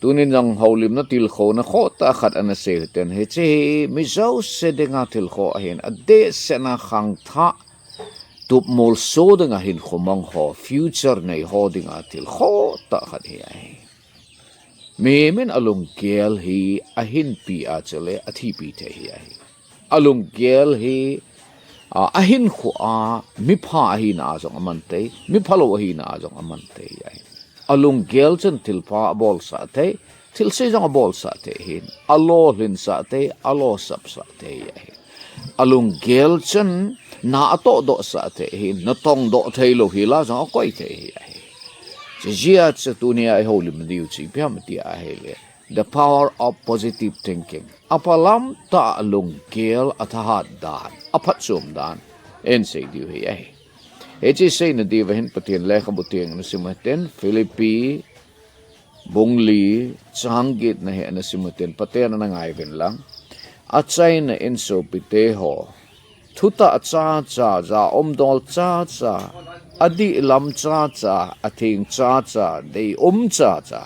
tunin jang holim na til kho na kho ta khat ana se ten he che mi zo se denga til kho hen ade se na khang tha tup mol so denga hin khomang ho future nei ho dinga til kho ta khat he ai me men alung gel hi a hin pi a chale a thi pi the hi ai alung gel hi a hin khu a mi pha hi na jong aman te mi phalo hi na jong aman te ai alung gel chen til pha bol sa te til se jong bol sa te hin alo lin sa te alo sap sa te ai alung gel chen na to do sa te hin na tong do thei lo hi la jong koi te ai jia che tunia ai holim diu chi pyam ti a hele the power of positive thinking apalam ta alung gel athahat dan aphat sum dan en se diu hi ai Eji say na di vahin patien lekha butiang na simaten Philippi bungli changgit na he na simaten patien na ngayven lang at say na inso piteho tuta cha cha za omdol cha cha adi lam cha cha ating cha cha dei cha cha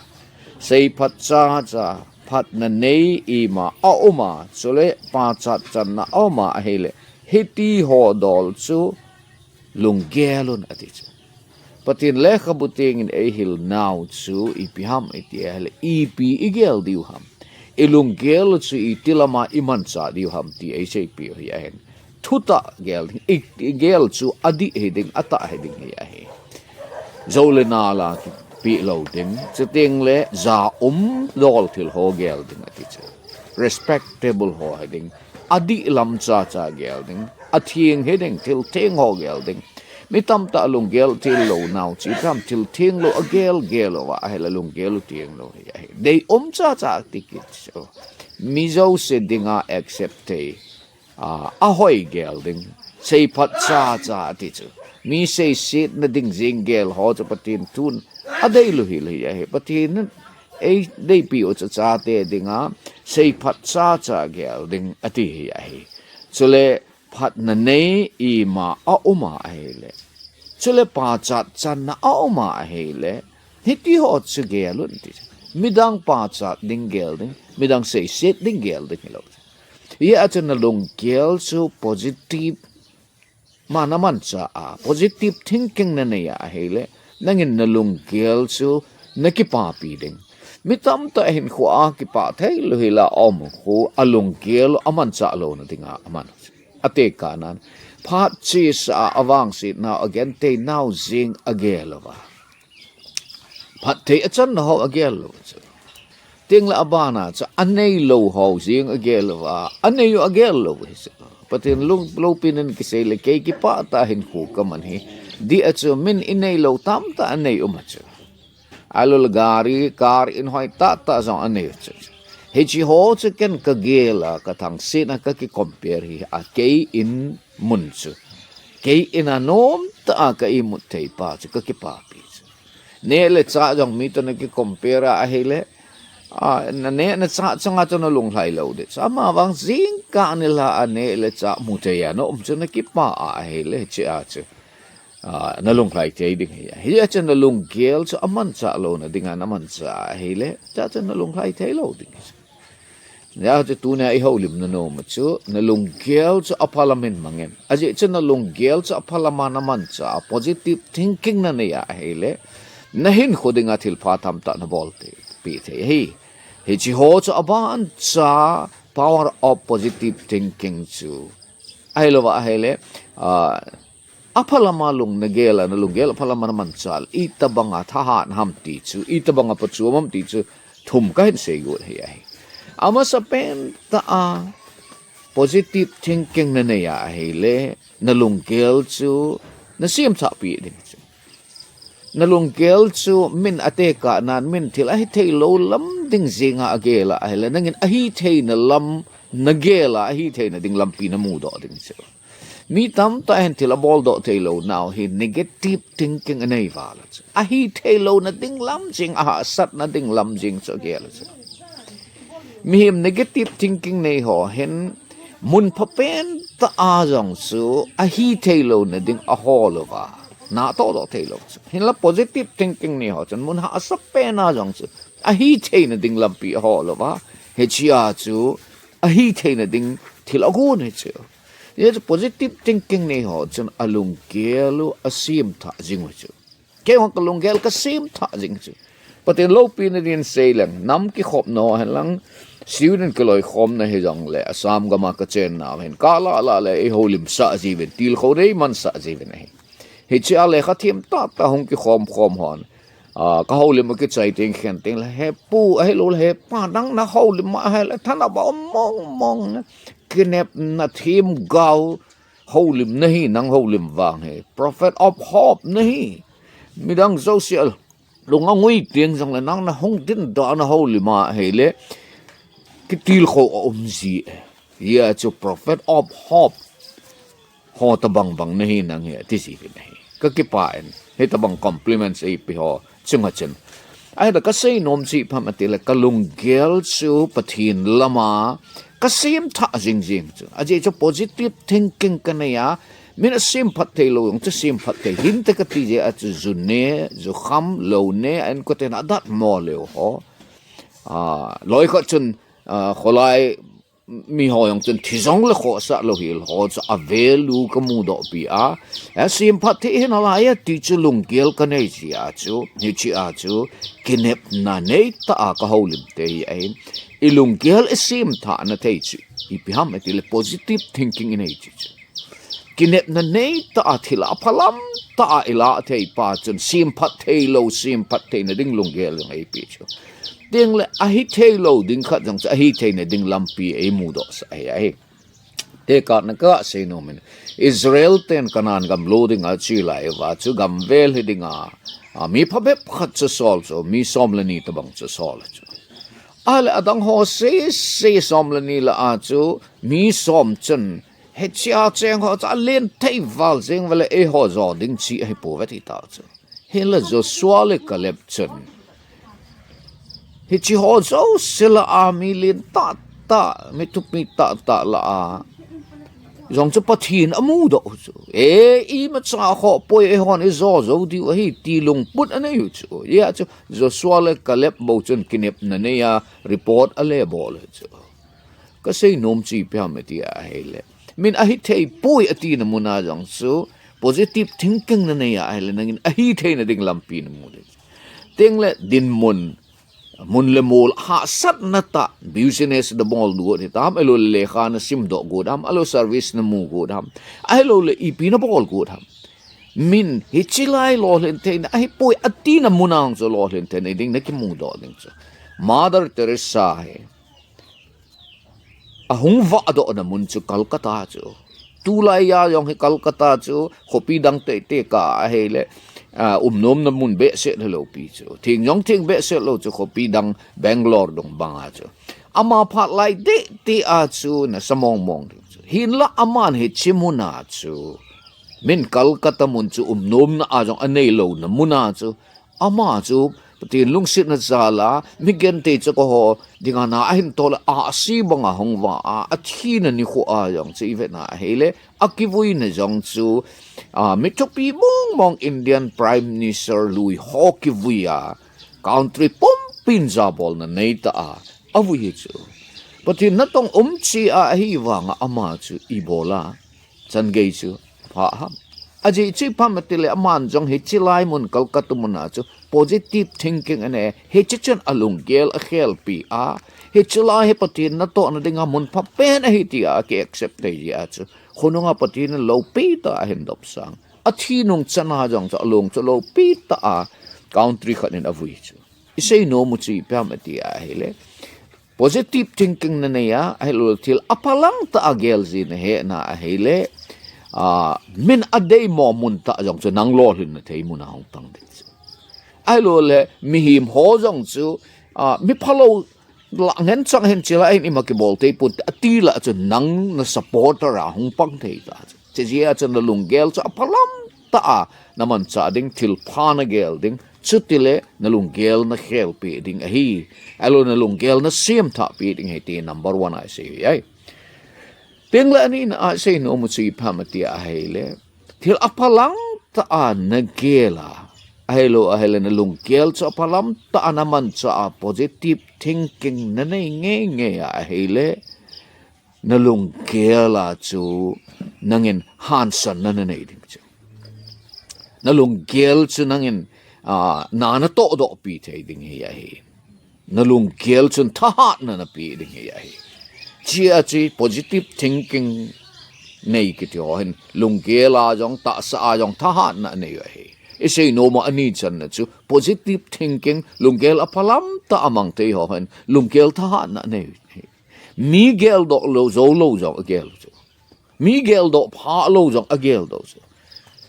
say pat cha cha pat na nei ima auma sole pa cha chan na auma hele hiti ho dol chu Lunggel ati chu patin lekha buting in ehil now chu ipiham itiel ipi igel diuham ilunggel chu itilama iman cha diuham ti hp hiahen thuta gel igel chu adi heding ata heding hiahe zolena la pi loading chiting le za dol til ho gel ding ati chu respectable ho heding adi lam cha cha gel ding athieng heding til teng ho gel ding mi tam ta lunggel til lo now chi kam til teng lo agel gel wa hela lunggel tieng lo ya dei cha cha tikit so mi zo se dinga accept a hoi gel ding sei phat cha cha ti chu mi sei sit na ding jing gel ho cha patin tun a dei lo hi le ya patin ei dei pi o cha cha te dinga sei phat cha cha gel ding ati ya chule phat na nei I ma a uma hele chule pa chat chan na a uma hele hiti ho chu gelun ti midang pa chat ding gel ding midang sei set ding gel ding lo ye achen na long gel chu positive manaman cha a positive thinking na ne ya hele nangin na long gel chu nakipa pi ding mitam ta hin khwa ki pa thai lo hila om khu alung gel aman cha lo na dinga aman ate kanan phat chi sa awang si now again te now zing agelova phat te achan ho agelo ting la abana cha anei lo ho zing agelova anei yo agelo patin lo pinin ki se le ke ki pa ta hin khu kaman hi di achu min inei lo tam ta anei umachu alul gari kar in hoi ta zo anei chu he chi ho chu ken ka gela ka thang sin ka ki compare hi a ke in mun chu ke in anom ta ka I mut thei pa chu ka ki pa pi ne le cha jong mi to na ki compare a hele na ne na cha changa to na lung lai lo de cha ma wang zing ka ni la ane le cha mu te ya no chu na ki pa a hele chi a chu na lung lai te ding hi ya chen na lung gel chu aman cha lo na dinga na man cha hele cha chen na lung lai te lo ding ya te tu na I holim na no ma chu na lunggel chu a parliament mangen aje chen na lunggel chu a parliament man cha positive thinking na ne ya hele na hin khodinga thil pha tham ta na bolte pi the hi chi ho chu aban cha power of positive thinking chu ai lo wa hele aphalama lung na gela na lunggel aphalama man chal itabanga thahat ham ti chu itabanga pachuam ti chu thum ka hin se go he ai ama sa pen ta positive thinking na ne ya hele na lunggel chu na sim tha pi ding chu na lunggel chu min ate ka nan min thil a hi thei lo lam ding zinga agela hele nangin a hi thei na lam na gela a hi thei na ding lam pi na mu do ding chu mi tam ta hen thil a bol do thei lo now hi negative thinking anei wala chu a hi thei lo na ding lam jing a sat na ding lam jing chu gela chu mi him negative thinking nei ho hen mun phapen ta a jong su a hi thei lo na ding a holova na to do thei lo hin la positive thinking nei ho chan mun ha sa pe na jong su a hi the na ding lampi ho lo ba he chia chu a hi the na ding thil agu ne chu ye positive thinking ne ho chun alung gelu asim tha jing chu ke ho kalung gel ka sim tha jing chu patin lo pin din sei lang nam ki khop no lang student ke loi khom na he jong le asam ga ma ka chen na hen kala la le e holim sa jiven til kho rei man sa jiven he he chia le kha thim ta ta hong ki khom hon ka holim ke chai ting khen ting la he pu he lo he pa dang na holim ma he la thana ba mong na kinep na thim gao holim nahi nang holim wang he prophet of hope nahi midang social lunga ngui tiếng rằng là nang na hong tin da na holim ma he le cái til kho gì ya cho prophet of hope ho ta bang nahi nang he ti si nahi ka ki paen he ta bang compliments e pi ho chunga chen ai da ka sei nom si phamatile ka Lunggel chu pathin lama ka sim tha jing chu aje cho positive thinking ka na ya min sim phat thei lo yung chu sim phat thei hin te ka ti je a chu zune zu kham lo ne an ko te na dat mo le ho loi kho chun kholai mi ho yung chun thizong le kho sa lo hil ho cha avelu ka mu do pi a sim phat thei hin ala ya ti chu Lunggel ka nei chi a chu ni chi a chu kinep na nei ta ka holim te ai Lunggel sim tha na thei chi ipi ham etile positive thinking in ai chi kinep na nei ta thila phalam ta ila thei pa chun sim phat thei lo sim phat thei na ding Lunggel ang ai pi chu ding le a hi thei lo ding khat jang a hi thei na ding lampi ai mu do sa ai te ka na ka se no men Israel ten kanan gam loading a chi lai wa chu gam vel hidinga mi phabe khat chu sol so mi som la ni ta bang chu sol chu ala adang ho se som la ni la a chu mi som chen he chia cheng ho cha len thei wal jeng wala e ho zo ding chi he po wa ti ta chu he la zo swale kalep chen he chi ho zo sila a mi len ta mi tu mi ta la a zong chu pathin amu do chu i ma cha kho poi e hon e zo di wa hi ti lung put ane yu chu ya chu zo swale kalep bo chun kinep na ne ya report ale bol chu ka sei nom chi pya me ti a hele min a hi thei poi ati na muna jang chu positive thinking na ne ya hele nangin a hi thei na ding lampi na mu de teng le din mun le mol ha sat na ta business the mall du ni tam elo le kha na sim do go dam alo service na mu go dam elo le ip na bol go dam min hi chilai lo len te na hi poi ati na munang zo lo len te na ding na ki mu do ding so Mother Teresa he ahung va do na mun chu Calcutta chu tulai ya yong he Calcutta chu khopi dang te ka hele nom na mun be se lo pi chu thing yong thing be se lo chu khopi dang Bangalore dong banga chu ama phat lai de ti a chu na samong mong chu hin la aman he chimuna chu min Calcutta mun chu nom na a jong anei lo na muna chu ama chu patin lung sit na zala migen te chu ko ho dinga na a hin tol a si banga hongwa a thi na ni kho a yong chi ve na hele akivui na jong chu mitopi mong Indian Prime Minister Louis Hokivuya country pompin zabol na neita avui chu patin na tong chi a hi wanga ama chu ibola chan gei chu pha ham aji chi pamatile aman jong he chilai mun Calcutta muna chu positive thinking ane he chichen Lunggel a khel pi he chilai he patin na to na dinga mun pha pen a hi ti a ke accept te ya chu khununga patin lo pi ta hen dop sang a thi nung chana jong cha long cho lo pi ta country khat in avui chu isei no mu chi pamati a hele positive thinking na ne ya helo til apalang ta agel zin he na hele min a day mo mun ta jong chu nang lo hin na thei mun hong tang de ai lo le mi him ho jong chu mi phalo la ngen chang hen chila ai ni ma ki bol te put ati la chu nang na supporter a hong pang thei ta che jia chu na Lunggel chu aphalam ta naman cha ding til phana gel ding chutile na Lunggel na khel pi ding hi alo na Lunggel na sim tha pi ding he ti number 1 I say ai tengla ni na say no mu chi phamati a hele til aphalang ta na gela ahelo na lunggel cha palam ta naman cha positive thinking na nge ahele na lunggel chu nangin hansan na ding chu na lunggel chu nangin na to do pi thei ding he na lunggel chu thahat na pi ding he chi positive thinking nei ki tio hen lunggel jong ta sa jong thahat na nei he isay no mo ani chan na chu positive thinking lunggel apalam ta amang te ho hen lunggel thahat na nei Miguel do lo zo lo jong agel chu Miguel do pha lo jong agel do chu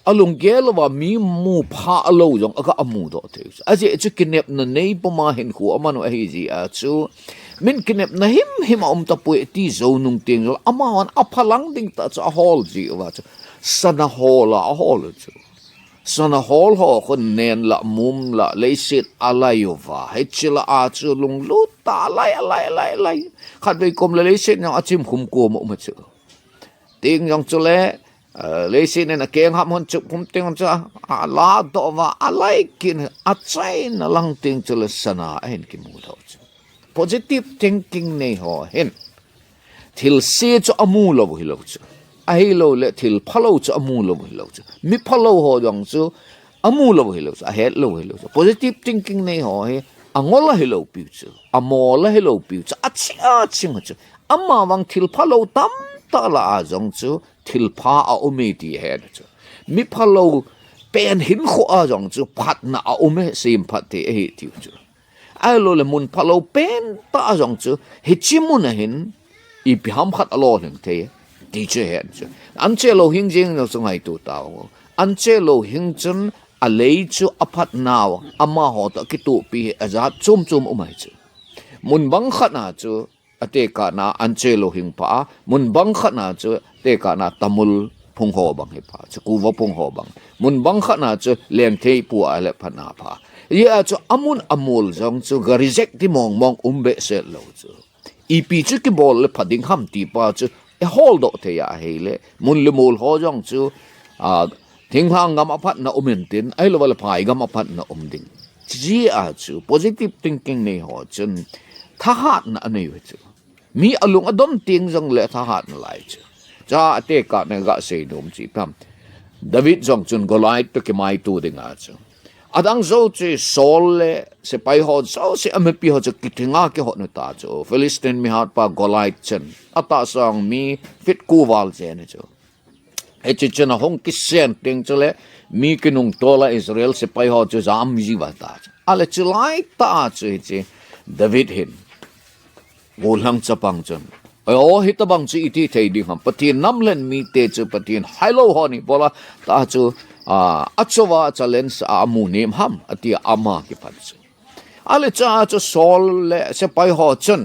alunggel wa mi mu pha lo jong aga amu do te aje chu kinep na nei poma hen khu amano hi ji a chu min kinep na him ta pu ti zo nung ting amawan aphalang ding ta cha hol ji wa chu sana hola a hol chu sana hol ho khon nen la mum la leisit alayova hechila a chu lung lu ta lai khat bei kom la leisit yang achim khum ko mo ma chu ting yang chu le leisit na keng ham hon chu khum ting cha la do wa alai kin a chai na lang ting chu le sana hen ki mu tho chu positive thinking nei ho hen thil se chu amu lo hi lo chu ai lo le thil phalo chu amu lo hi lo chu mi phalo ho jong chu amu lo hi lo chu a het lo hi lo chu positive thinking nei ho he angola hi lo pi chu amola hi lo pi chu a chi chu amma wang thil phalo tam ta la a jong chu thil pha a ome ti he chu mi phalo pen hin kho a jong chu phat na a ome sim phat te he ti chu ai lo le mun phalo pen ta jong chu he chi mun hin I pi ham khat alo hing te ti che hen chu an che lo hing jing no sungai tu tao an che lo hing chun a lei chu aphat naw ama ho ta ki tu pi azat chum umai chu mun bang khat na chu ate ka na an che lo hing pa mun bang khat na chu te ka na tamul phung ho bang he pa chu ku wa phung ho bang mun bang khat na chu leng thei pu a le phana pha ya chu amun amul jong chu garizek ti mong umbe se lo chu ipi chu ki bol le phading ham ti pa chu e hol do te ya hele mun le mol ho jong chu thing hang gam aphat na umin tin ai lo wal phai gam aphat na umding ji a chu positive thinking nei ho chun thahat na nei we chu mi alung adom ting jong le thahat na lai chu cha te ka ne ga se dom chi pam David jong chun Goliath to ki mai tu ding a chu adang zo chi sol le se pai ho zo se amepi ho chu kithinga ke ho nu ta chu Philistine mi hat pa Goliath chen ata sang mi fit ku wal che ne chu e chi chen hong ki sen ting chule mi kinung tola Israel se pai ho chu zam ji wa ta ale chu lai ta chu chi David hin wolang chapang chen o hitabang chi iti thei ding ham patin namlen mi te chu patin hailo ho ni bola ta chu achowa challenge amu nem ham atia ama ki phanchu ale cha chu sol le se pai ho chun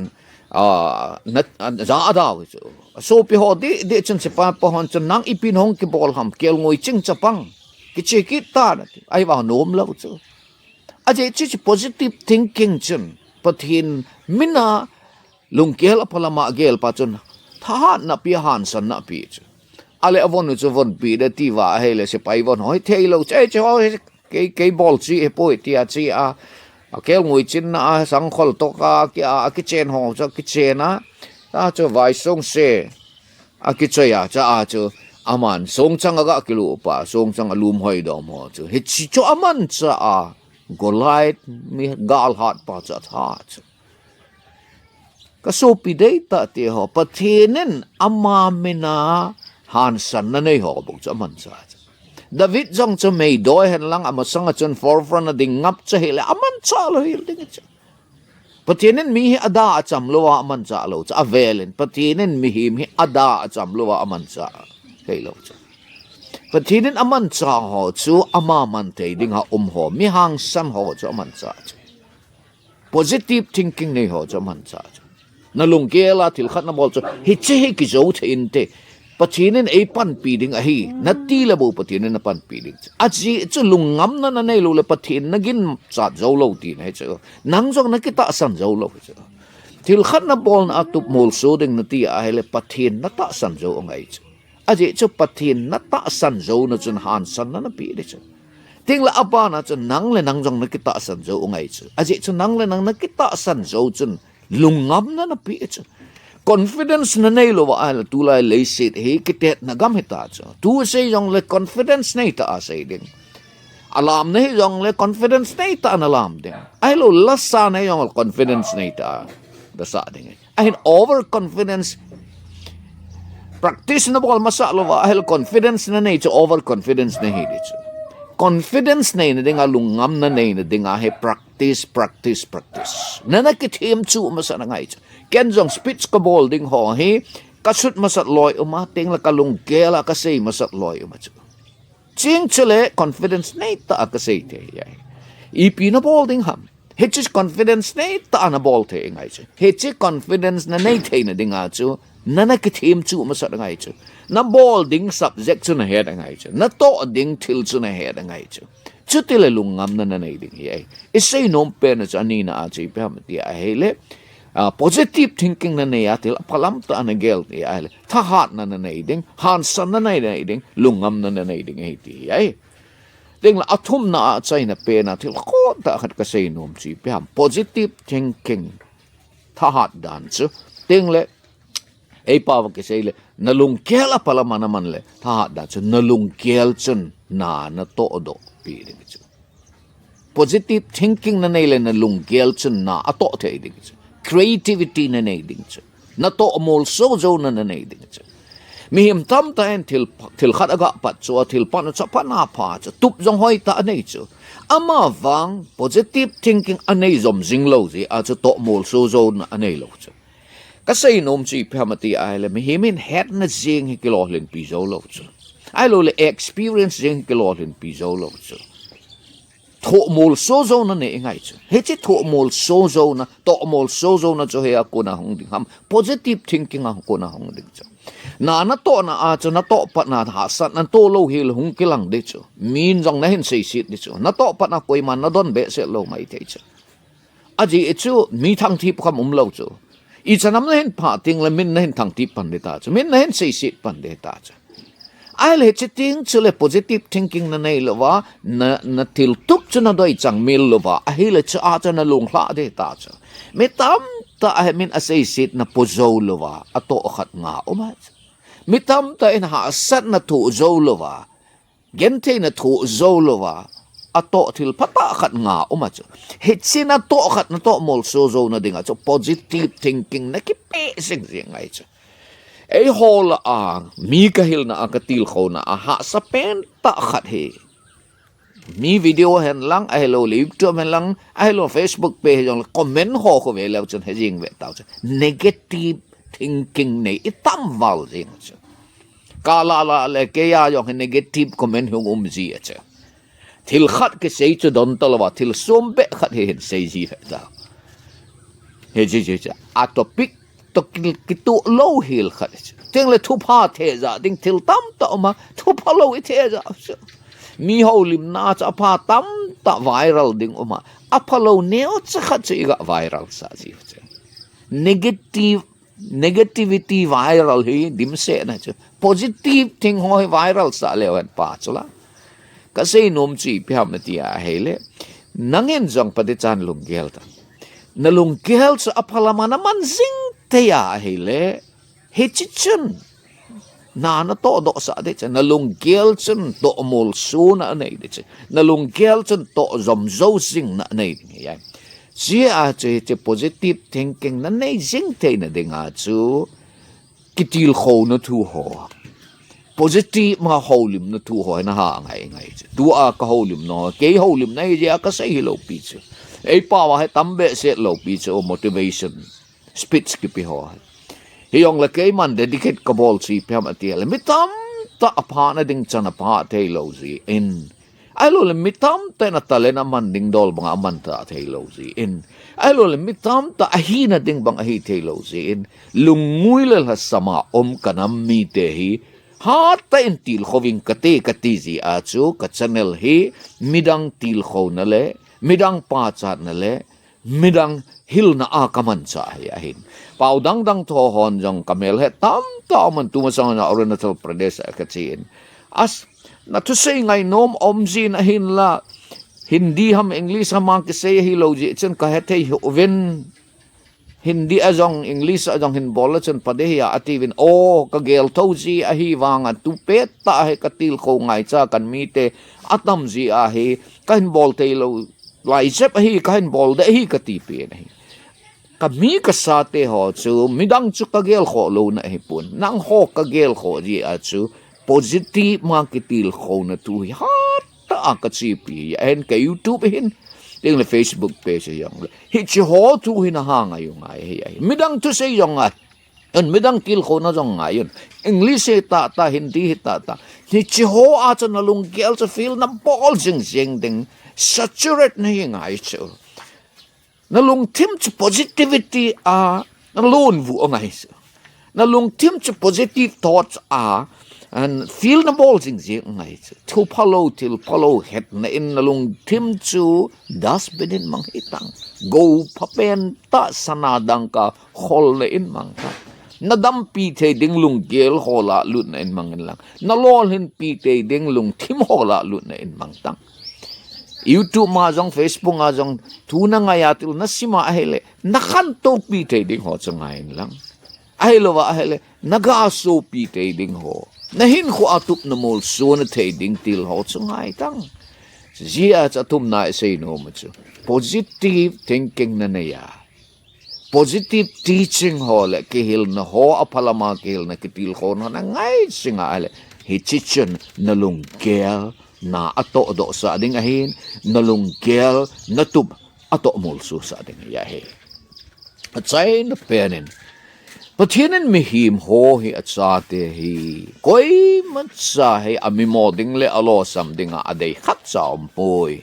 za ada wi chu so pi ho de chun se pa pa hon chun nang ipin hong ki bol ham kel ngoi ching chapang ki che ki ta na ai wa nom lo chu aje chi positive thinking chun pathin mina lunggel apalama gel pa chun thahat na pi han san na pi chu ale avon chu von pi de ti wa hele se pai von hoi thei lo che ke bol chi e poi ti a chi a kel ngui chin na sang khol to ka ki chen ho cho ki chen na ta cho vai song se a ki che ya cha a chu aman song chang ga ki lu pa song chang alum hoi do mo chu he chi cho aman cha a Goliath mi gal hat pa cha tha ka so pi dei ta te ho pathinen ama mena han san na nei ho buk cha man cha David jong chu mei doi hen lang ama sanga chun forefront ding ngap cha hele aman cha lo hil ding cha pathinen mi hi ada acham lo wa aman cha lo cha avelen pathinen mi hi ada acham lo wa aman cha hei lo cha pathinen aman cha ho chu ama man te ding ha ho mi hang san ho cha aman cha positive thinking nei ho cha man cha na lunggela til khat na bol chu hi che ki zo thein te pathinen ei pan pi ding a hi na ti la bo pathinen na pan pi ding a chi chu lungam na nei lo le pathin na gin cha zo lo ti ne chu nang jong na ki ta san zo lo chu til khat na bol na tup mol so ding na ti a hele pathin na ta san zo ngai chu a ji chu pathin na ta san zo na chun han san na pi de chu tiếng là apa na chu nang le nang jong na kita san zo ngai chu aje chu nang le nang na kita san zo chun lungam na pi chu confidence na nei lo wa al tu lai le sit he kitet na gam heta chu tu se jong le confidence nei ta se ding alam nei jong le confidence nei ta na alam ding ai lo lasa nei jong confidence nei ta da sa ding ai over confidence practice na bol masa lo wa ai confidence na nei chu over confidence na he chu confidence nei na ding alungam na nei na ding he practice na kitim chu masa na ngai chu ken jong speech ka bol ding ho he kasut masat loy uma ting la Lunggel ka sei masat loy uma chu ching chile confidence nei ta ka sei te ya ipi na bol ding ham he chis confidence nei ta na bol te ngai chu he chi confidence na nei te na ding a chu na kitim chu masat ngai chu na bol ding subject chu na he da ngai chu na to ding til chu na he da ngai chu chu tile lungam na nei ding ye isei nom pe na cha ni na a chi pe ham ti a hele positive thinking na nei atil palam ta na gel ti ai Thahat na nei ding han san na nei ding lungam na nei ding he ti ai ding la athum na chai na pe na til ko ta khat ka sei nom chi pe ham positive thinking Thahat dan chu ding le ei pa wa ke sei le na Lunggel palama naman le Thahat da chu na Lunggel chun na to do pi ding chu positive thinking na nei le na Lunggel chun na ato the ding chu creativity na nei ding chu na to mol so zo na nei ding chu mi him tam ta en til khat aga pat chu til pan cha pa na pha chu tup jong hoi ta nei chu ama wang positive thinking anei zom jing lo ji a chu to mol so zo na anei lo chu ka sei nom chi phamati ai le mi himin het na jing hi kilo len pi zo lo chu ai lo le experience jing kilo len pi zo lo chu tho mol so zo na ne ngai chu he chi tho mol so zo na to mol so zo na chu he a ko na hong ding ham positive thinking a ko na hong ding chu na to na a chu na to pa na ha san na to lo hil hung kilang de chu min jong na hin sei sit de chu na to pa na koi man na don be se lo mai te chu aji chu mi thang thi kham lo chu i chanam na hin pha ting la min na hin thang ti pan de ta chu min na hin sei sit pan de ta chu ai le chiting chule positive thinking na nei lova na til tuk chuna doi chang mil lova a hi le cha cha na lung hla de ta cha me tam ta I mean asay sit na pozo lova ato khat nga oma me tam ta in ha sat na tu zo lova gente na tu zo lova ato til pata khat nga oma cha hitsin na to khat na to mol so zo na dinga cho positive thinking na ki pe sing sing ai cha ei hol a mi ka hil na akatil kho na ha sa pen ta khat he mi video hen lang a hello YouTube hen lang a hello Facebook page jong comment ho ko ve lo chen he jing ve tao negative thinking nei itam wal jing cha kala la le ke ya jong negative comment hung ji cha til khat ke sei chu don talwa til som be khat he hen sei ji ve tao he ji cha a topic to kitu low hill khat ting le thu pha the za ding til tam ta ma thu pha low I the za mi ho lim na cha pha tam ta viral ding uma apha low neo cha khat chi ga viral sa ji negativity viral hi dim se na cha positive thing hoi viral sa le wan pa chula ka sei nom chi pham na ti a hele nangin jong pa de chan Lunggel ta na Lunggel sa aphala man zing te ya hele he chichun na to do sa de na Lunggel chun to mol su na nei de na Lunggel chun to zom zo sing na nei ya ji a che positive thinking na nei jing te na de nga chu kitil kho na thu ho positive ma holim na thu ho na ha ngai tu a ka holim no ke holim nei ja ka sai lo pi chu ei pa wa he tambe se lo pi chu motivation speech ki pi ho hi yong la ke man dedicate ka bol si pem atia le mitam ta apha na ding chana pa te lo zi in ai lo le mitam te na tale na man ding dol bang aman ta te lo zi in ai lo le mitam ta ahi na ding bang ahi te lo zi in lungui le ha sama kanam mi te hi ha ta in til khoving kati zi a chu ka channel hi midang til kho na le midang pa chat na le midang hil na a kaman cha ya hin pau dang tho hon jong kamel he tam ta man tu ma sang na Arunachal Pradesh ka chin as na tu sei ngai nom omjin a hin la Hindi ham English ham ang kisay hi lo ji chen ka hete ven Hindi azong English azong hin bola chen padeya ativin ka gel to ji a hi wanga tu pet ta he katil ko ngai cha kan mi te atam ji a hi kan bol te lo lai sep a hi kan bol de hi ka ti pe na hi ka mi ka sa te ho chu midang chu ka gel kho lo na hi pun nang ho ka gel kho ji a chu positive marketil kho na tu ha ta ka chi pi en ka YouTube hin ting le Facebook page yang hi chi ho tu hin ha nga yung ai hi midang tu se yung ai en midang kil kho na jong nga yun English ta Hindi ta hi chi ho a cha na lung gel cha feel na bol jing ding saturate na hi ngai chu na lung tim chu positivity a na lon vu ngai chu na lung tim chu positive thoughts a and feel na ball jing ngai to palo het na in na lung tim chu das bedin mang hitang go papen ta sanadang ka hol na in mang ta na dam pi te ding lung gel hola lut na in mang lang na lol hin pi te ding lung tim hola lut na in mang tang YouTube ma jong Facebook ma jong tu na nga yatil na sima ahele nakan to pi te ding ho changai lang ahelo wa ahele naga so pi te ding ho nahin ko atup na mol so na te ding til ho changai tang zia cha tum na say no ma chu positive thinking na ya positive teaching ho le ke hil na ho apalama ke hil na kitil ho na ngai singa ale hi chichen na lung gel na ato do sa ding ahin na lung gel na tub ato mol so sa ding ya he at say na penin Pathianin mihim ho hi at sa te hi koi mat sa hi amimoding le alo sam dinga aday khat sa ompoy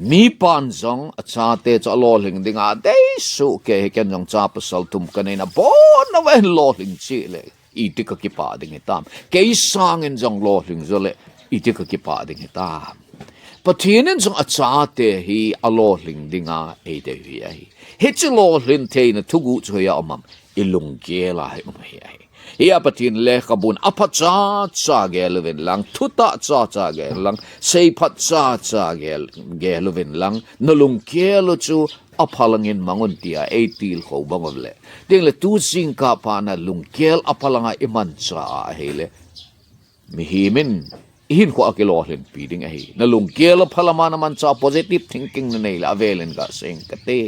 mi pan zong at sa te cha lo ling dinga aday su ke hi ken zong cha pasal tum kanina bon na wen lo ling chi le iti ka kipa ding itam kay sangin zong lo ling zole iti ka kipa ding itam Pathianin zong at sa te hi alo ling dinga ade hi ai hitch lo ling te na tugu chu ya omam ilung gela hai umai ia patin le kabun apa cha gelvin lang thuta cha gel lang sei phat cha gelvin lang nalung gelo chu aphalangin mangun tia eitil kho bangole ding le tu sing ka pa na lung gel aphalanga iman cha hele mihimin ihin ko akilo len piding ahi nalung gel aphalama naman cha positive thinking na nei la avelen ga sing kate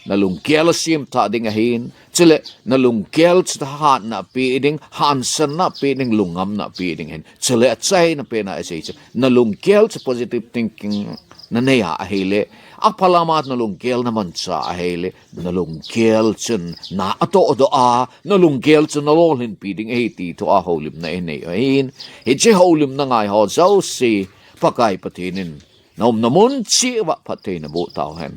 nalung gel sim ta ding ahin chile nalung gel Thahat na piding hansan na piding lungam na piding hen chile achai na pe na ase nalung gel positive thinking na neya ahile apalamat nalung gel naman sa ahile nalung gel chen na ato do a nalung gel chen nalolin piding eti to a holim na ene ahin eche holim na ngai ho zau si pakai patinin nom namun chi wa patay na bo tao hen